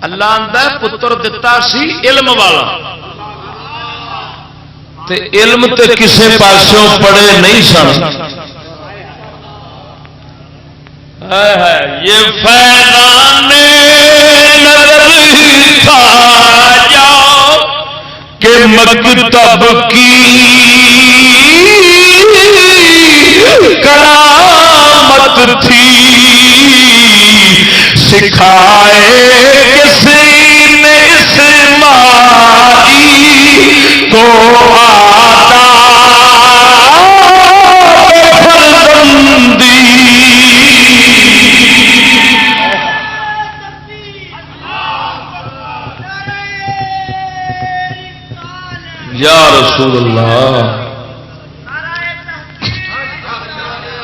اللہ آندا پتر دتا سی علم والا تے علم تے کسے پاسوں پڑے نہیں سن یہ فیضان نظر کھا جاؤ کہ مکتب کی کرامت تھی سکھائے کسی نے اسماعیل کو یا رسول اللہ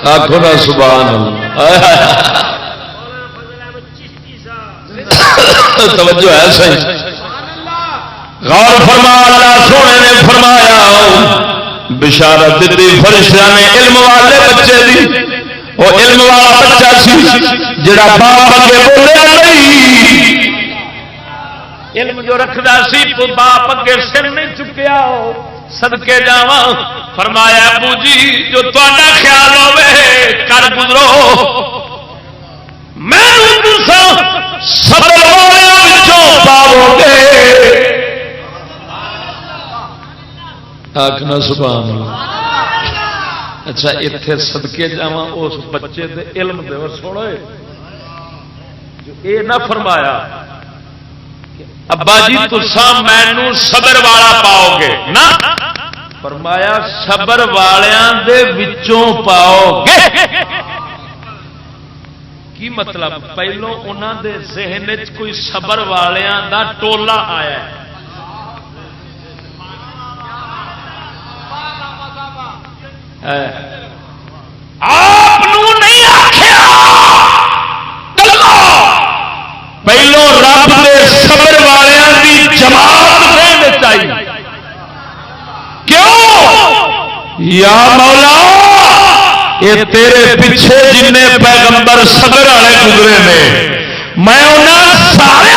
آخو نا سبحان اللہ توجہ ہے صحیح غور فرما اللہ سونے نے فرمایا بشارت دیتی فرشتہ نے علم والے بچے دی وہ علم والا بچہ سی جڑا باپ اگے بولیا نہیں علم جو رکھدا سی تو باپ اگے سر نہیں چکیا صدقے جاواں فرمایا ابو جی جو تہاڈا خیال ہوے کر گزرو میں تساں صبر والے وچوں پاؤ گے آکھنا سبحان اللہ اچھا ایتھے صدقے جاواں اس بچے دے علم دے سنو جو اے نہ فرمایا ابا جی تساں مینوں صبر والا پاؤ گے نہ فرمایا صبر والیاں دے وچوں پاؤ گے کی مطلب پہلو انہاں دے ذہن وچ کوئی صبر والیاں دا ٹولا آیا ہے آپ نہیں آخیا پہلو رب دے صبر والیاں دی جماعت ذہن آئی کیوں یا مولا یہ تیرے پیچھے جن پیغمبر صبر والے گزرے نے میں انہاں سارے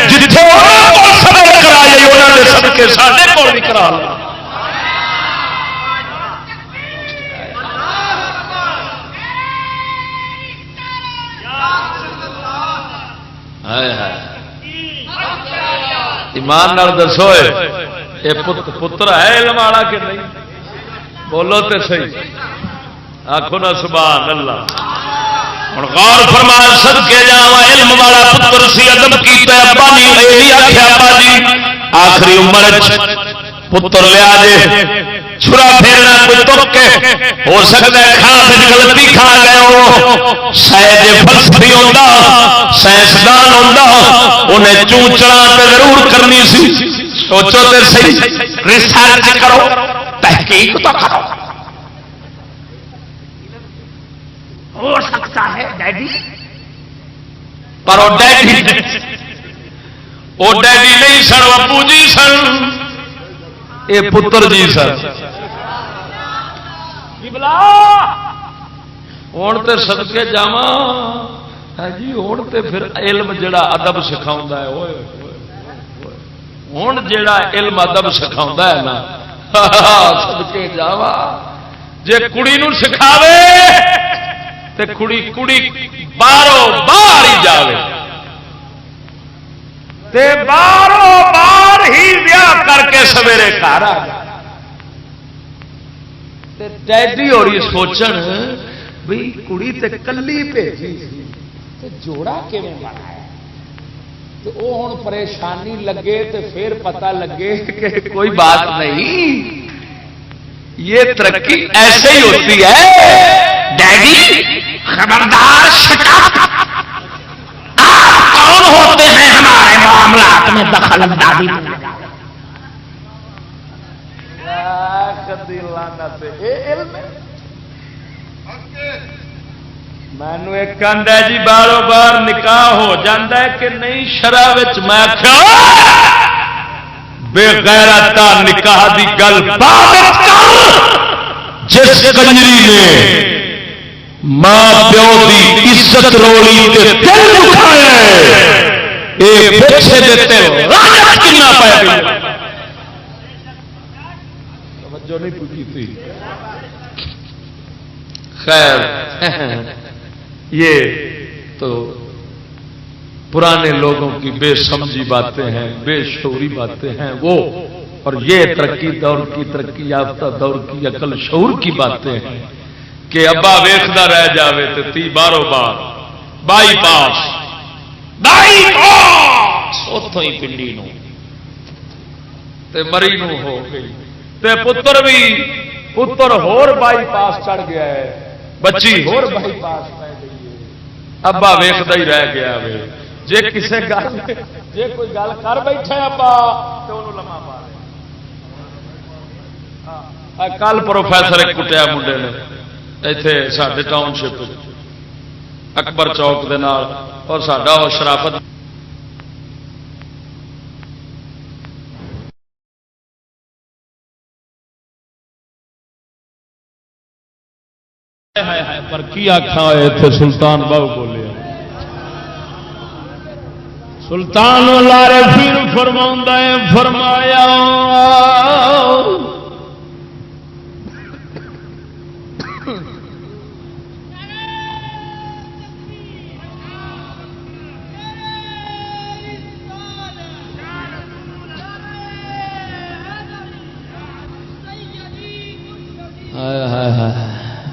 جتنے صبر کرائی انہوں نے صدقے سارے کو بھی کرا لیا ایمان نال دسو یہ پتر ہے علم والا کہ نہیں بولو تے صحیح آخو نا سبحان اللہ ہوں غور فرما صدقے جاواں علم والا پتر سی ادب کیتا ابا نہیں یہ آخیا ابا جی آخری عمر پتر لیا جے چھرا پھیرنا کوئی تک ہو سکتا ہے کھا پھر غلطی کھا گئے ہو شاید فلسفی ہوندا سائنسدان ہوندا انہیں چونچڑا تے ضرور کرنی سی سوچو تے صحیح ریسرچ کرو تحقیق تو کرو ہو سکتا ہے ڈیڈی پر وہ ڈیڈی نہیں سن ابو جی سن یہ پتر جی سن ہوں تو صدقے جاواں جی ہوں تو پھر علم جڑا ادب سکھاؤں ہے ہوں جڑا علم ادب سکھاؤں ہے نا صدقے جاواں جے کڑی نو سکھاوے تے کڑی باہروں باہر ہی جاوے تے باہروں باہر ہی بیاہ کر کے سویرے گھر آ جائے ڈیڈی اور یہ سوچن بھئی کڑی تے کلی بھیجی تے جوڑا کیویں بنایا تو وہ ہن پریشانی لگے تے پھر پتہ لگے کہ کوئی بات نہیں یہ ترقی ایسے ہی ہوتی ہے ڈیڈی خبردار شکایت آپ کون ہوتے ہیں ہمارے معاملات میں دخل اندازی مینو ایک کہندا ہے جی باروں بار نکاح ہو جاتا ہے کہ نہیں شرع وچ میں بے غیرتا نکاح دی گل جس کنجری نے ماں پیو کی عزت رولی تے دل دکھایا اے پیچھے دیتے لعنت کنا پے گئی توجہ نہیں پوچھی تھی خیر یہ تو پرانے لوگوں کی بے سمجھی باتیں ہیں بے شعوری باتیں ہیں وہ اور یہ ترقی دور کی ترقی یافتہ دور کی عقل شعور کی باتیں ہیں کہ ابا ویکھدا رہ جاوے تے 30 باروں بار بائی پاس اتوں ہی پنڈی نو تے مری نو ہو گئی تے پتر بھی پتر ہور بائی پاس چڑھ گیا ہے بچی ہور بائی پاس پہ گئی ہے ابا ویکھدا ہی رہ گیا وے جے کسے گل جے کوئی گل کر بیٹھا ابا تے اونوں لمحہ پا رہے کل پروفیسر ایک کٹیا منڈے نے ایتھے ساڈے ٹاؤن شپ اکبر چوک دے نال اور ساڈا وہ شرافت پر کی آخا اتنے سلطان باؤ بولے سلطان لارے پھر فرمایا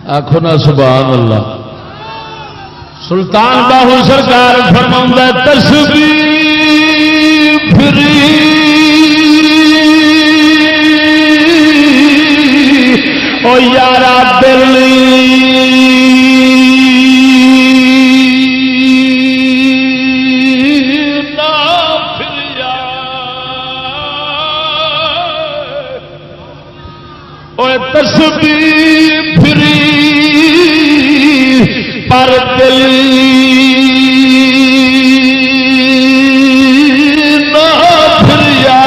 آخو نا سبحان اللہ سلطان باہو سرکار فرماؤں تسبیح پھری او یارا دل نہ پھریا او تسبیح پھری پر دل نہ پھریا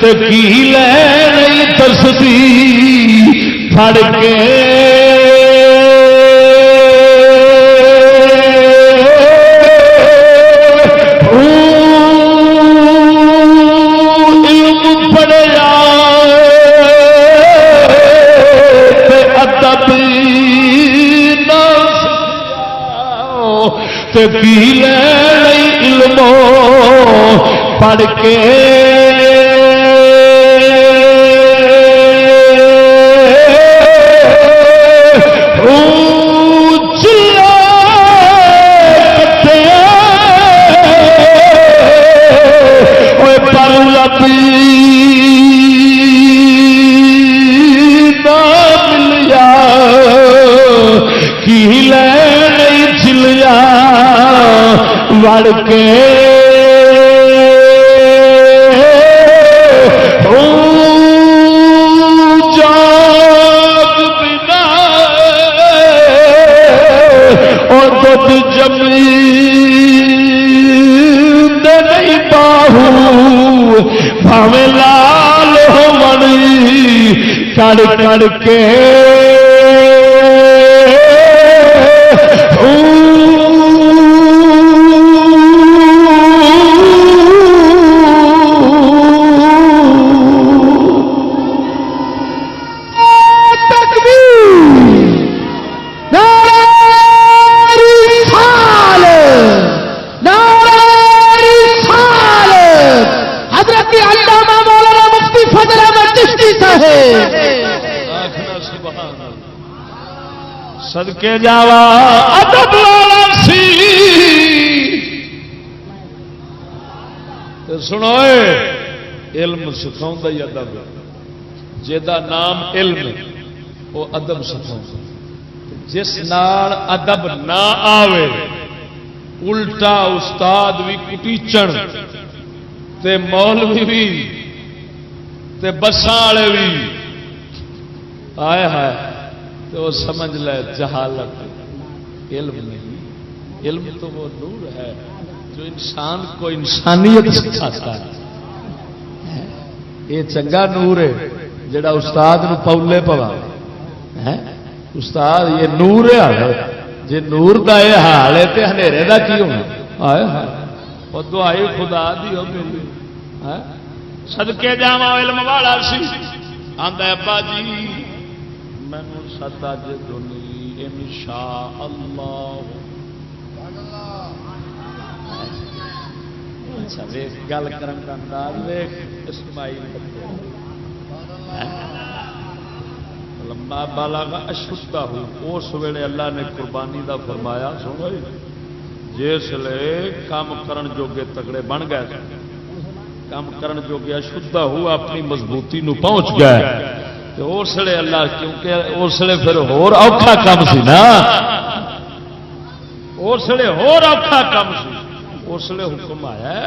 تے کی لے نہیں تسبیح پھڑ کے علم پڑھیا تے ادب کی لئی علم پڑھ کے پر لبی نہ ملیا کی لئی چلیا وڑ کے جاگ بنا اور دودھ جمی نہیں باہو بھاوے لال ہو منی کڑ کڑ کے صدقے جاوا ادب والا سی سنو علم سکھاؤں ہی ادب جہاں نام علم وہ ادب سکھاؤں جس نال ادب نہ آوے الٹا استاد بھی کٹیچن تے مولوی بھی تے بساں والے بھی آئے ہائے تو سمجھ لے جہالت علم نہیں علم تو وہ نور ہے جو انسان کو انسانیت سکھاتا ہے یہ چنگا نور ہے جڑا استاد نو پولے پوا استاد یہ نور ہے، جی نور دا یہ حال ہے تو ہنیرے دا کی ہونا؟ آئے ہائے وہ دعائی خدا دی ہو میری صدقے جاواں علم والا سی آندا ابا جی مینوں سدا جے دونی انشاءاللہ۔ اچھا ویخ گل کرن دا انداز ویخ اسماعیل لما بلغ اشدہ اس ویلے اللہ نے قربانی دا فرمایا سنو جس لے کام کرن جوگے تگڑے بن گئے، کام کرن جوگے اشدہ ہو اپنی مضبوطی نو پہنچ گئے تو اس لیے اللہ کیونکہ اس لیے پھر ہور اوکھا کام سی نا، اس لیے ہور اوکھا کام سی، اس لیے حکم آیا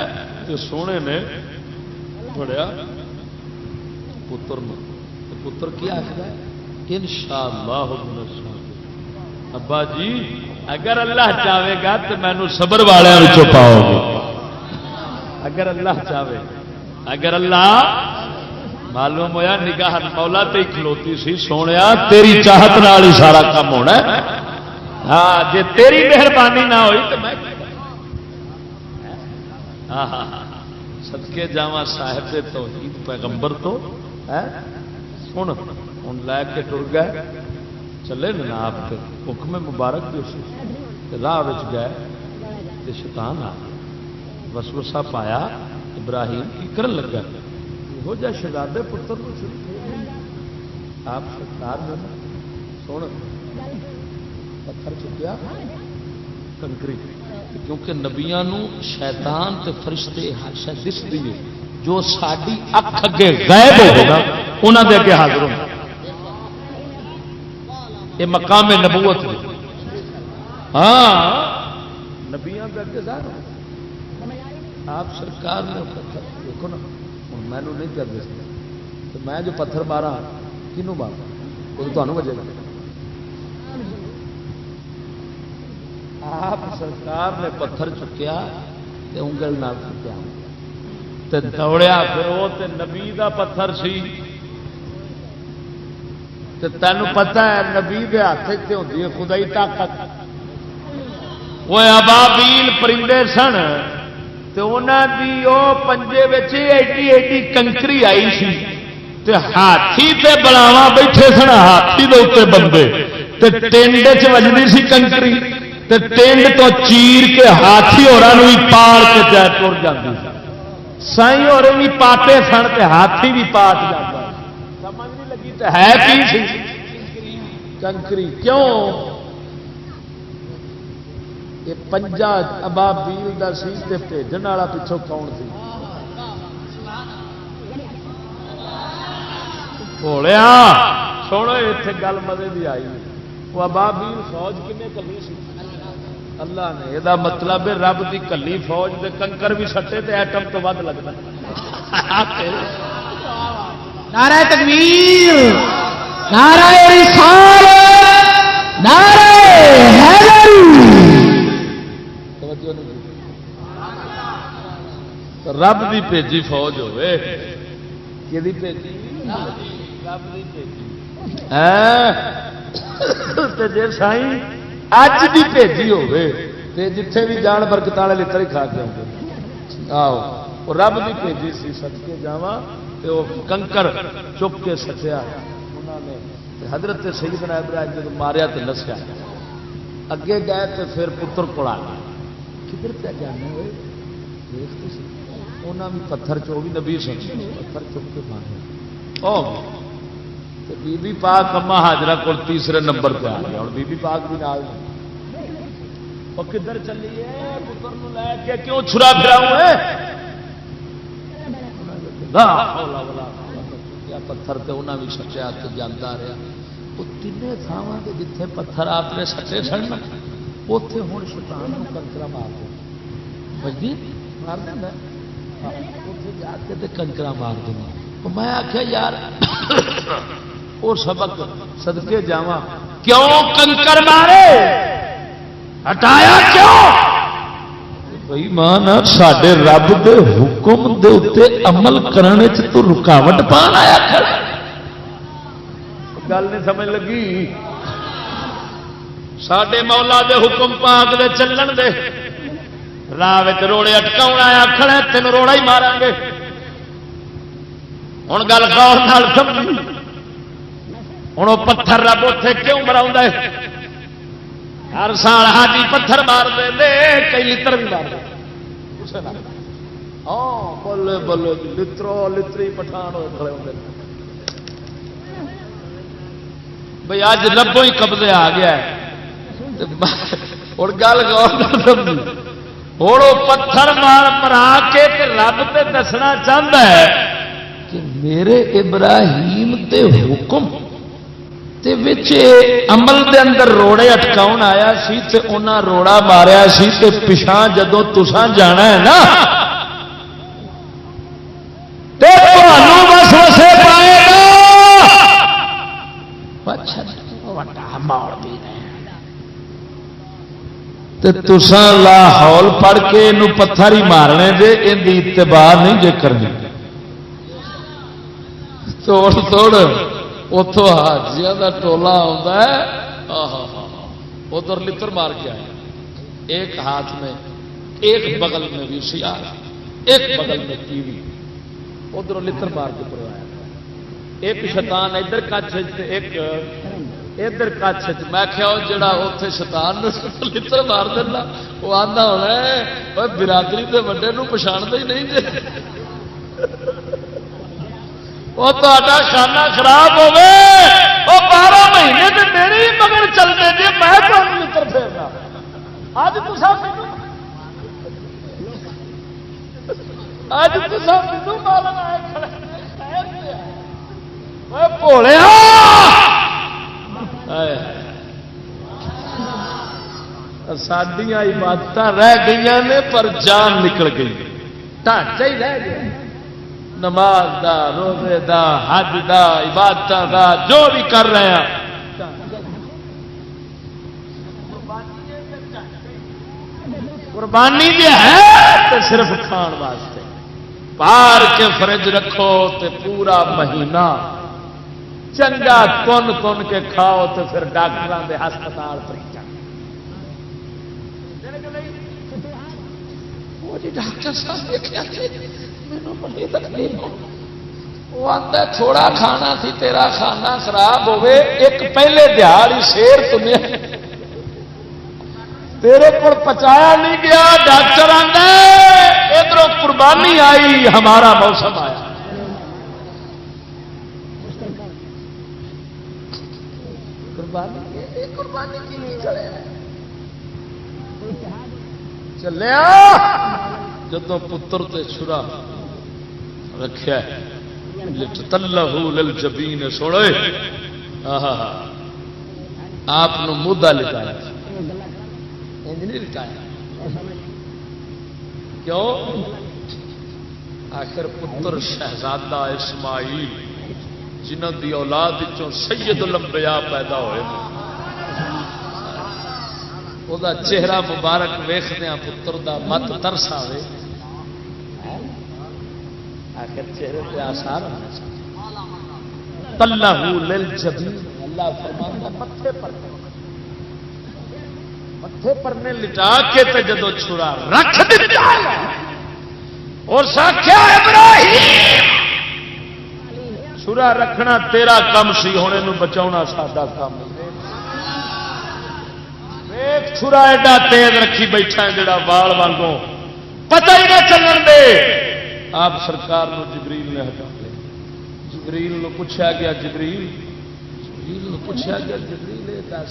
کہ سونے نے پڑھیا پتر نے، پتر کیا آخر ہے انشاءاللہ ابا جی اگر اللہ چاہے گا تو مینو صبر والوں پاؤ گے، اگر اللہ چاہے، اگر اللہ معلوم ہویا نگاہ مولا تے کھلوتی سی سونے تیری چاہت نال ہی سارا کام ہونا ہے، ہاں جے تیری مہربانی نہ ہوئی تو میں صدقے جاواں صاحب توحید پیغمبر تو سن ہوں لے کے ٹر گئے چلے نا آپ کے حکم مبارک جو سی راہ گئے تو شیطان آ وسوسہ پایا ابراہیم کی کرن لگا ہو جا شہزادے پتر آپ سرکار نے سن پتھر چکیا کنکری کیونکہ نبیاں شیطان تے فرشتے ہاشا دس دیے جو ساری اکھ اگے غائب ہوگا انہوں دے اگے حاضر ہونا، یہ مقام نبوت ہے، ہاں نبیاں دے اگے ظاہر ہو آپ سرکار نے پتھر دیکھو نا ہوں مینو نہیں کر دستا تو میں جو پتھر مارا کنوں مارا وہ تو تمہیں بجے گا، آپ سرکار نے پتھر چکیا تے انگل نال چکیا تے دوڑیا پھر وہ تے نبی دا پتھر سی تے تینوں پتہ ہے نبی دے ہاتھ تے ہوندی ہے خدائی طاقت، وہ ابابیل پرندے سن تے انہاں دی او پنجے وچ ایڈی ایڈی کنکری آئی سی تے ہاتھی تے بلاواں بیٹھے سن، ہاتھی دے اوتے بندے تے ٹینڈ وچ وجدی سی کنکری تے ٹینڈ تو چیر کے ہاتھی ہوراں نوں ہی پاڑ کے جا تر جاندی سائیں اور بھی پاٹے سن تے ہاتھی بھی پاٹ جاتا، سمجھ نہیں لگی تے ہے کی سی کنکری، کیوں یہ پنجا ابابیل دا سی تے بھیجن والا پچھوں کون سی؟ بولیا سنو اتنے گل مزے دی آئی، وہ ابابیل فوج کنے کلی سی؟ اللہ نے، یہ مطلب رب دی کلی فوج دے کنکر بھی سٹے تے ایٹم تو ود لگتا۔ نعرہ تکبیر، نعرہ رسالت، نعرہ حیدر۔ رب دی بھیجی فوج ہوے کہ بھیجی رب دی بھیجی جی سائیں اج بھی بھیجی ہوے تے جتھے بھی جان برکت والے لتر ہی کھا کے آؤ، آؤ وہ رب دی بھیجی سی صدقے جاواں تے وہ کنکر چک کے سٹیا انہوں نے حضرت سیدنا ابراہیم جب ماریا تے نسیا اگے گئے تے پھر پتر کو آ گئے کدھر پہ جانے ہوئے دیکھتے سی انہوں بھی پتھر چو بھی نبی سن پتھر چک کے مارے بی بی پاک اما حاجرہ کو تیسرے نمبر پہ آ گیا اور بی بی پاک بھی نال وہ کدھر چلیے پتر نو لے کے کیوں چھڑا پھراؤں ہے پتھر تے انہاں بھی سٹیا تے جاندا رہا وہ تین تھاواں تے جتھے پتھر آپ نے سٹے سن اوتھے ہن شیطان نو کنکرا مار دے بجدی مار دیندا اوتھے جا کے تے کنکرا مار دینا میں آخیا یار وہ سبق صدقے جاواں کیوں کنکر مارے ہٹایا کیوں بھائی مان ساڈے رب دے حکم دے اوتے عمل کرنے چ تو رکاوٹ پان آیا کھڑا گل نہیں سمجھ لگی ساڈے مولا دے حکم پاک دے چلن دے راہ روڑے اٹکاؤ آیا کھڑے تین روڑا ہی مارا گے. ہوں گل غور نال سمجھی. ہوں وہ پتھر رب اتے کیوں مراؤں ہے؟ ہر سال حاجی پتھر مار دے کئی لتر بھی مار دے. ہاں بولے بولے لترو لتری پٹھان ہوئے کھڑے ہوتے بھائی اج ربوں ہی قبضے آ گیا ہے. ہوں گل غور سمجھی. ہوں وہ پتھر مار مرا کے رب تے دسنا چاہتا ہے کہ میرے ابراہیم تے حکم تے وچ عمل دے اندر روڑے اٹکاؤ آیا سی تے انہاں روڑا ماریا سی تے پچھاں جدوں تساں جانا ہے نا تے تانوں وسوسے پائے گا. اچھا وٹا ماڑ دی تے تساں لاہور پڑھ کے اینوں پتھر ہی مارنے دے ان دی اتباع نہیں جے کرنی. توڑ توڑ اتوں حاجیاں کا ٹولا آتا ہے ادھر لتر مار کے آئے. ایک ہاتھ میں ایک بغل میں بھی سیاہ ایک بغل میں ٹی وی ادھر لتر مار کے پروایا. ایک شیطان ادھر کچھ ایک ادھر کچھ میں کیا جڑا اتنے شیطان لتر مار دینا وہ آتا ہونا برادری کے وڈے پچھاڑتا ہی نہیں جی وہ کھانا خراب ہوے وہ 12 مہینے تو میرے ہی مگر چلتے جی میں لتر پھیرنا. اج مارن آئے بھولیا سڈیا عبادت رہ گئی نے پر جان نکل گئی. ڈھانچہ ہی رہ گیا. نماز دا روزے دا حج دا عبادت دا جو بھی کر رہے ہیں قربانی بھی ہے تو صرف کھان واسطے. پار کے فرج رکھو تے پورا مہینہ چنگا کن کن کے کھاؤ تو پھر ڈاکٹروں کے ہسپتال پر ڈاکٹر صاحب وہ آتا تھوڑا کھانا تھی تیرا کھانا خراب ہوئے ایک پہلے دیہڑ ہی شیر تمہیں تیرے کو پچایا نہیں گیا. ڈاکٹر آتا ادھر قربانی آئی ہمارا موسم آیا. قربانی کی نہیں چلیا جدو پتر تے چھرا رکھیا لتلہو للجبین سوڑے آپ مدعا لٹایا نہیں لٹایا. کیوں؟ آخر پتر شہزادہ اسماعیل جنہوں دی اولاد وچوں سید الانبیاء پیدا ہوئے وہ چہرہ مبارک ویخدیا پتر دا مت ترس آئے. آخر چہرے پہ آسار ہونا چاہیے. تلہو للجبین اللہ فرماتا متھے پر نے لٹا کے تے جدو چھڑا رکھ دتا اور ساکھیا ابراہیم چھڑا رکھنا تیرا کم سی ہونے نو بچاؤنا ساڈا کام. چھرا ایڈا تیز رکھی بیٹھا جڑا وال وانگوں پتہ ہی نہ چلن دے. آپ سرکار نو جبریل نے ہٹا لیا. جبریل نو پوچھا گیا جبریل نو پوچھا گیا جبریل دس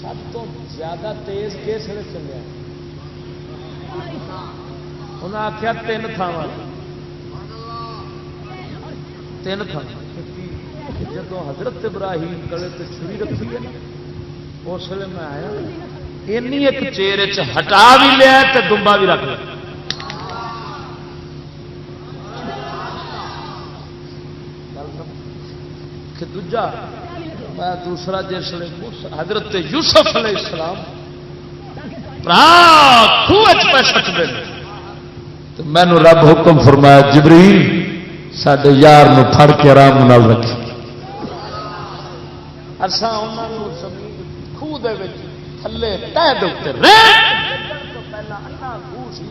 سب تو زیادہ تیز کس ویلے چلیا؟ انہیں آخیا 3 تھاواں جدو حضرت ابراہیم گلے تے چھری رکھی ہے اس ویلے میں آیا اینی ایک چیرے ہٹا بھی لیا تے دمبا بھی رکھ لیا. دوجا میں دوسرا جس حضرت یوسف علیہ السلام تو مینو رب حکم فرمایا جبریل سڈے یار نو پھڑ کے آرام نال رکھی. خوہ دے وچ تھلے تہ دے اوتے ریت تو پہلا اننا خوہ سی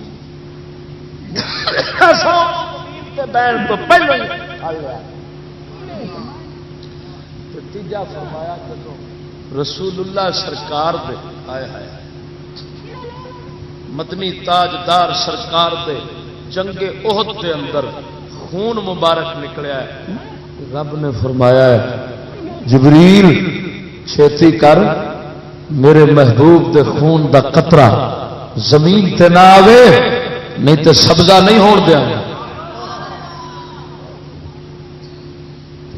بہن تو پہلو ہی کھا لیا تیجا فرمایا جدو رسول اللہ سرکار دے آئے ہائے مدنی تاجدار سرکار دے جنگ احد دے اندر خون مبارک نکلیا ہے رب نے فرمایا ہے جبریل چھیتی کر میرے محبوب دے خون دا قطرہ زمین تے نہ آوے نہیں تے سبزہ نہیں ہون دیا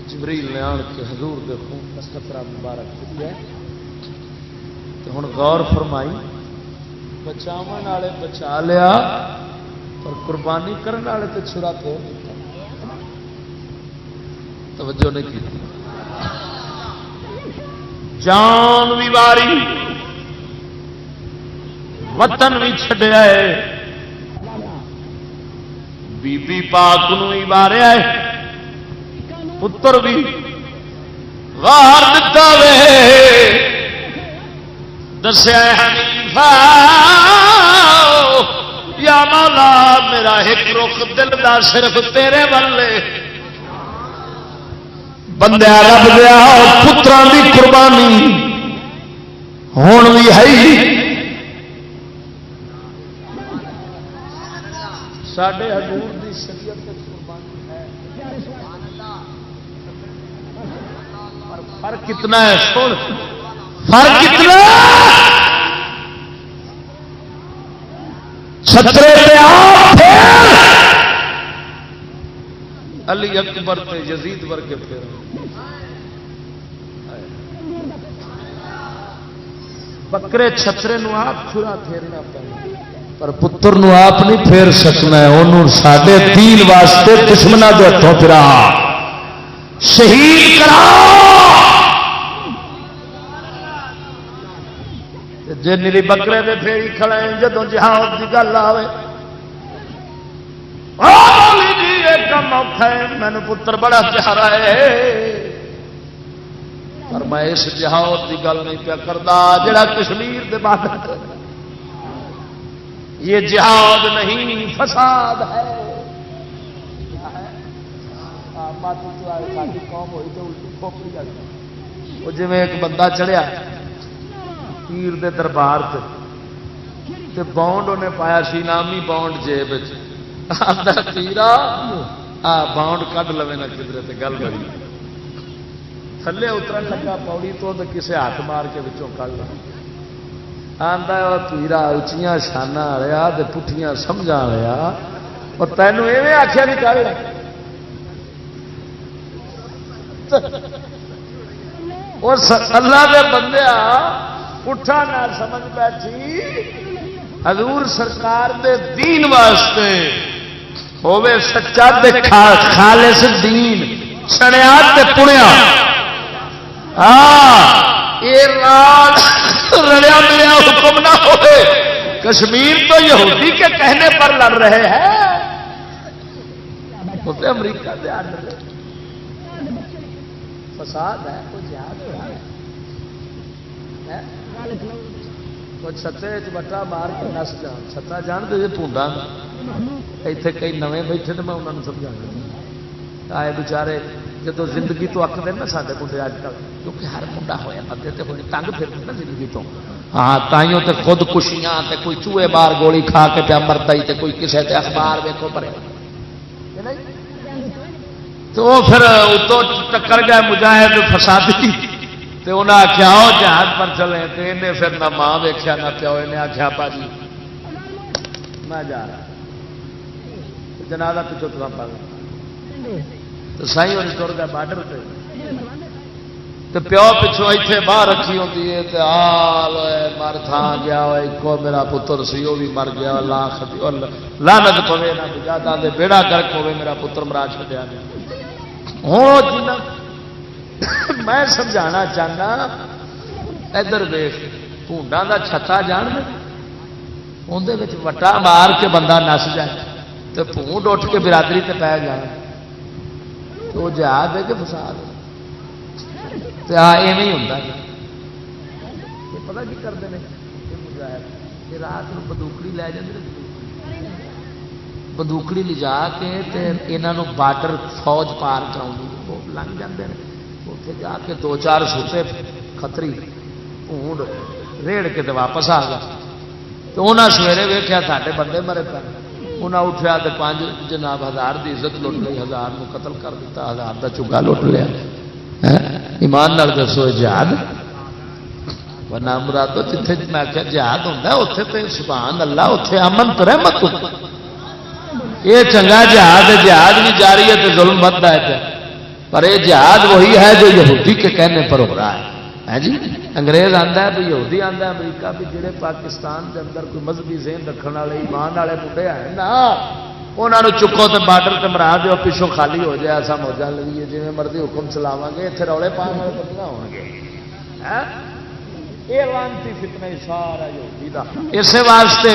جبریل نے آن کے حضور دے خون کا قطرہ مبارک کیا تو ہن غور فرمائی بچاون والے بچا لیا اور قربانی کرنے والے تو چھڑا پھیر دیتا توجہ نہیں کی جان بھی واری وطن بھی چھڈیا ہے بی بی پاک نو بھی ماریا ہے پتر بھی وار دتا وے دسیا حنیفہ یا مولا میرا ایک رخ دل دا صرف تیرے والے بندے رب دیا پتران دی قربانی ہون بھی ہے ساڈے حضور دی شریعت تے قربانی ہے پر فرق کتنا ہے سن فرق کتنا چھترے پہ آپ علی اکبر تے یزید ورگے پھر بکرے چھترے نو آپ چھرا پھیرنا پڑنا پر پتر نو آپ نہیں پھیر سکنا ہے انہوں ساڈے دین واسطے دشمنوں دے ہتھوں پھرا شہید کرا جی نیری بکرے دے پھیری کھڑے جدوں جہاد کی گل آئے کم اوکھا ہے مینو پتر بڑا پیارا ہے پر میں اس جہاد کی گل نہیں پیا کرتا جڑا کشمیر دے بارڈر یہ جہاد نہیں فساد ہے قوم ہوئی تو وہ جی ایک بندہ چڑھیا پیر دے دربار تے بونڈ انہیں پایا سی نامی بونڈ جیب پیرا بونڈ کھ لو نا کدھر تے گل بڑی تھلے اترن لگا پوڑی تو کسے ہاتھ مار کے بچوں کھ لو آندا پیرا اچیاں شانہ آیا پٹھیاں سمجھا آیا اور تینوں ایویں آخیا نہیں کر اللہ دے بندے اٹھا نہ سمجھ بیٹھی حضور سرکار دے دین واسطے ہوے سچا تے خالص دین چھڑیا تے پڑیا یہ رات رڑیا ملیا حکم نہ ہوئے کشمیر تو یہودی کے کہنے پر لڑ رہے ہیں امریکہ دے آڈر فساد ہے کوئی جہاد ہے کوئی چھتے بٹا مار کے نس جان چھتا جان دے پونڈا اتنے کئی نویں بیٹھے تو میں انہوں نے سمجھا آئے بچارے جدو زندگی تو اک دے نا سارے منڈے اج کل کیونکہ ہر منڈا ہوا بندے تو ہونے تنگ پھر نا زندگی تو ہاں تائیوں تے خودکشیاں تے کوئی چوہے بار گولی کھا کے پیا مرتا ہی تے کوئی کسے تے اخبار ویکھو پڑے تو پھر اتو ٹکر گئے مجاہد فسادی تے انہیں آخیا آؤ جہاز پر چلے تو انہیں پھر نہ ماں ویکھیا نہ پیو انہیں آخیا باجی میں جا رہا جنازہ پچھو تو پا تو سائی اور تر گیا بارڈر تو پیو پچھو اتنے باہر رکھی ہوتی ہے تو آل مر تھان گیا ایک میرا پتر سی وہ بھی مر گیا لعنت پوے نہ جاتا دے بیڑا گرک ہوے میرا پتر مرا چھڈیا ہوں جنا میں سمجھانا چاہنا ادھر ویخ پونڈا کا چھتا جان اندر وٹا مار کے بندہ نس جائے تو پونڈ اٹھ کے برادری تے پی جائے تو جہاد ہے کہ فساد ایویں ہی ہوتا پتا کی کرتے ہیں یہ مجاہد، یہ رات کو بندوکڑی لے جاتے، بندوکڑی لجا کے یہاں بارڈر فوج پار کراؤں وہ لنگ جاتے ہیں، اتنے جا کے 2-4 سوٹے کتری اونٹ ریڑ کے تو واپس آ گیا. تو انہیں سویرے ویخیا ساڈے بندے مرے پے، انہیں اٹھیا تو 5 جناب 1000 کی عزت لٹ لی، 1000 کو قتل کر دیتا، 1000 کا چگا لٹ لیا. ایمان نال دسو جہاد ورنہ مرادو جتھے میں آخیا جہاد ہوتا اتنے تو سبحان اللہ اتنے امن تو رحمت یہ چنگا جہاد ہے، جہاد بھی جاری ہے تو ظلم بدتا ہے، پر یہ جہاد وہی ہے جو یہودی کے کہنے پر ہو رہا ہے جی. انگریز آتا ہے بھی یہودی آتا ہے امریکہ بھی جڑے پاکستان کے اندر کوئی مذہبی ذہن رکھنے والے ایمان والے منڈے ہیں نا انہوں چکو تو بارڈر سے مرا دو پچھوں خالی ہو جائے ایسا موجہ لگیے جی مرضی حکم چلاو گے اتنے روڑے پاؤ والے کتنا ہو گے. یہ لانتی فتنہ سارا یہودی دا. اسی واسطے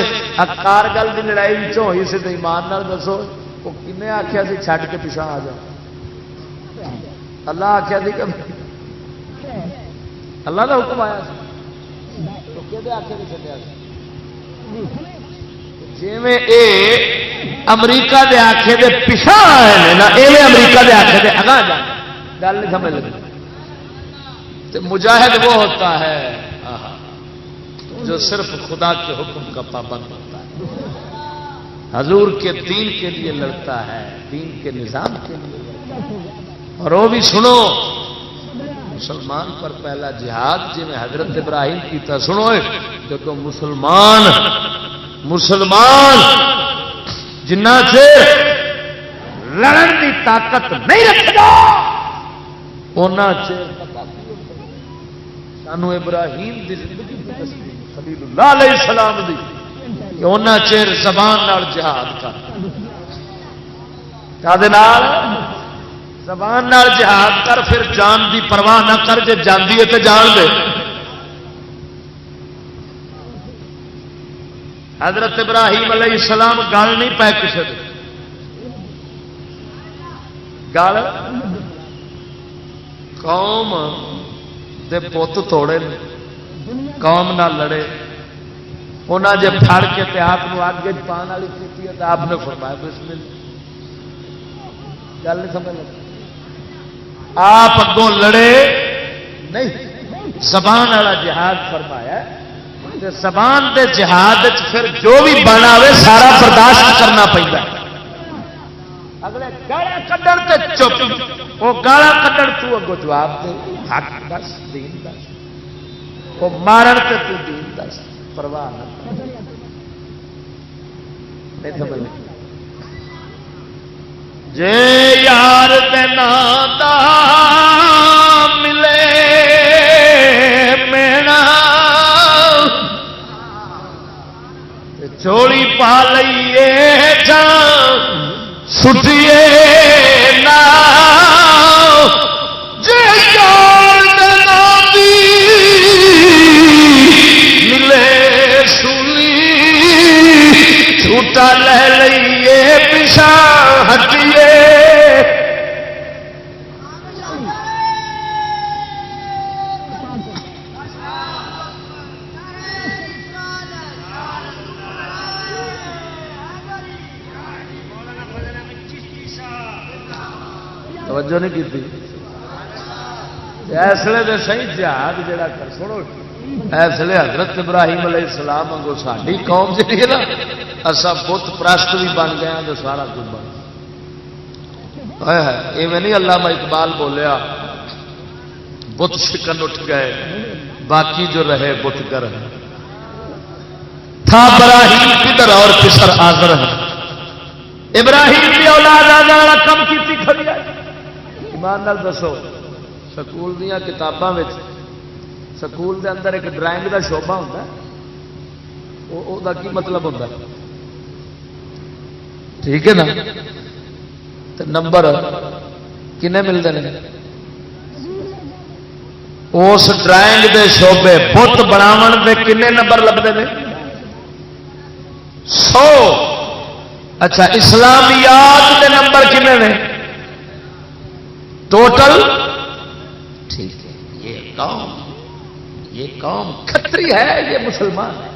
کارگل کی لڑائی ہوئی سی تو ایمان نال دسو وہ کنے آخیا سی چھڈ کے پیچھا آ جا، اللہ آخیا سی کہ اللہ کا حکم آیا تو کہ آخے نہیں چلیا جی امریکہ دے آخے دے پیچھا آئے نا ایویں امریکہ دے آخے دے اگاں جا گل نہیں سمجھ لگی. تو مجاہد وہ ہوتا ہے جو صرف خدا کے حکم کا پابند ہوتا ہے، حضور کے دین کے لیے لڑتا ہے، دین کے نظام کے لیے لڑتا ہے. اور وہ بھی سنو مسلمان پر پہلا جہاد جی میں حضرت ابراہیم کیتا سنو جب مسلمان جنہ چر لڑن کی طاقت نہیں رکھتا اونا چر سانو ابراہیم دی زندگی خلیل اللہ علیہ السلام دی کہ اونا چر زبان نال جہاد کر زبان نال جہاد کر، پھر جان دی پرواہ نہ کر، جے جاندی ہے تو جان دے. حضرت ابراہیم علیہ السلام گل نہیں پائے کسی گل قوم دے پوت توڑے قوم نہ لڑے، انہیں جے پھڑ کے تے آپ اگ پان والی کی تو آپ نے فرمایا بسم اللہ. گل نہیں سمجھ لگی. آپ اگوں لڑے نہیں، زبان والا جہاد فرمایا. زبان دے جہاد پھر جو بھی بنا ہوئے سارا برداشت کرنا پڑتا. اگلے گالا کڈن تے چپ، وہ گالا کڈن تو اگوں جواب دے، حق دس دین دس، وہ مارن تے تو دین دس، پرواہ نہ نہیں سمجھ. جے یار دینا دا ملے مینا چوڑی پا لئیے جان سٹیے نا، جے یار دینا دی ملے سولی جھوٹا لے لئیے پیچھا ہٹیے. توجہ نہیں کی ایسے دے صحیح جہاد جڑا کر سنو ایسے حضرت ابراہیم علیہ السلام کو ساری قوم جی ہے نا اصا بت پرست بھی بن گیا تو سارا کچھ بن ایویں نہیں علامہ اقبال بولیا بت شکن اٹھ گئے باقی جو رہے بت گر ہے، تھا ابراہیم کدھر اور پسر آزر ہے. ابراہیم کی اولاد آزر والا کم کی کھڑی ہے. ایمان نال دسو سکول دیا کتاباں سکول دے اندر ایک ڈرائنگ دا شعبہ ہوتا ہے، او دا کی مطلب ہوتا ہے؟ ٹھیک ہے نا. نمبر کنے ملتے ہیں اس ڈرائنگ دے شعبے بت بناون دے کنے نمبر لگتے ہیں؟ 100. اچھا اسلامیات دے نمبر کنے نے ٹوٹل؟ ٹھیک ہے. یہ قوم کھتری ہے، یہ مسلمان ہے۔